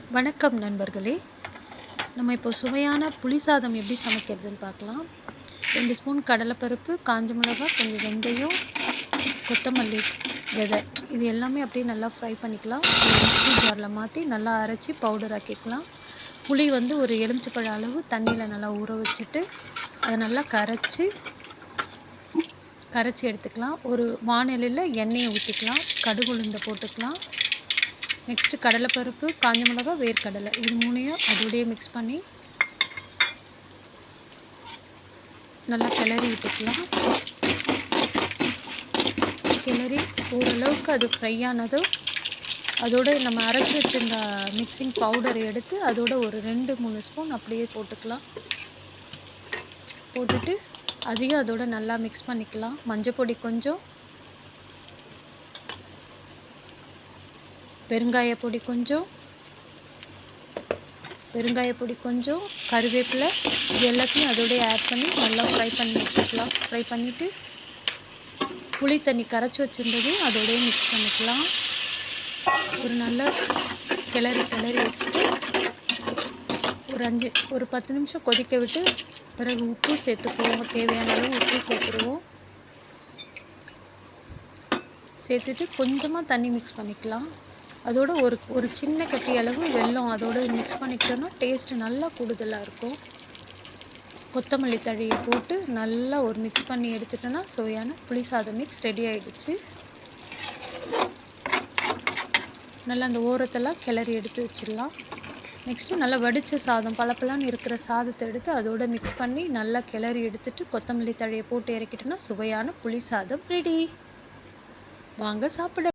வணக்கம் நண்பர்களே. நம்ம இப்போ சுவையான புளி சாதம் எப்படி சமைக்கிறதுன்னு பார்க்கலாம். 2 ஸ்பூன் கடலைப்பருப்பு, காஞ்ச மிளகாய், கொஞ்சம் வெந்தயம், கொத்தமல்லி விதை இது எல்லாமே அப்படியே நல்லா ஃப்ரை பண்ணிக்கலாம். ஒரு மிக்ஸி ஜாரில் மாற்றி நல்லா அரைச்சி பவுடர் ஆக்கிக்கலாம். புளி வந்து ஒரு எலுமிச்சப்பழ அளவு தண்ணியில் நல்லா ஊற வச்சுட்டு அதை நல்லா கரைச்சி எடுத்துக்கலாம். ஒரு வாணலியில் எண்ணெயை ஊற்றிக்கலாம். கடுகு உளுந்தை போட்டுக்கலாம். நெக்ஸ்ட்டு கடலைப்பருப்பு, காஞ்ச மிளகாய், வேர்க்கடலை இது 3யும் அதோடையே மிக்ஸ் பண்ணி நல்லா கிளறி விட்டுக்கலாம். கிளறி ஓரளவுக்கு அது ஃப்ரை ஆனதும் அதோடு நம்ம அரைச்சி வச்சுருந்த மிக்சிங் பவுடரை எடுத்து அதோட ஒரு 2-3 ஸ்பூன் அப்படியே போட்டுக்கலாம். போட்டுட்டு அதையும் அதோட நல்லா மிக்ஸ் பண்ணிக்கலாம். மஞ்சள் பொடி கொஞ்சம், பெருங்காய பொடி கொஞ்சம், கருவேப்பிலை இது எல்லாத்தையும் அதோடய ஆட் பண்ணி நல்லா ஃப்ரை பண்ணி எடுத்துக்கலாம். ஃப்ரை பண்ணிவிட்டு புளி தண்ணி கரைச்சி வச்சுருந்ததையும் அதோடய மிக்ஸ் பண்ணிக்கலாம். ஒரு நல்ல கிளறி வச்சுட்டு ஒரு 10 நிமிஷம் கொதிக்க விட்டு பிறகு உப்பு சேர்த்துக்குவோம். தேவையான அளவு உப்பு சேர்த்துட்டு கொஞ்சமாக தண்ணி மிக்ஸ் பண்ணிக்கலாம். அதோட ஒரு சின்ன கட்டி அளவு வெல்லம் அதோடு மிக்ஸ் பண்ணிக்கிட்டோன்னா டேஸ்ட்டு நல்லா கூடுதலாக இருக்கும். கொத்தமல்லி தழையை போட்டு நல்லா ஒரு மிக்ஸ் பண்ணி எடுத்துட்டோன்னா சுவையான புளி சாதம் மிக்ஸ் ரெடி ஆகிடுச்சு. நல்லா அந்த ஓரத்தெல்லாம் கிளறி எடுத்து வச்சிடலாம். நெக்ஸ்ட்டு நல்லா வடித்த சாதம் பளபளன்னு இருக்கிற சாதத்தை எடுத்து அதோடு மிக்ஸ் பண்ணி நல்லா கிளறி எடுத்துட்டு கொத்தமல்லி தழையை போட்டு இறக்கிட்டோன்னா சுவையான புளி சாதம் ரெடி. வாங்க சாப்பிட.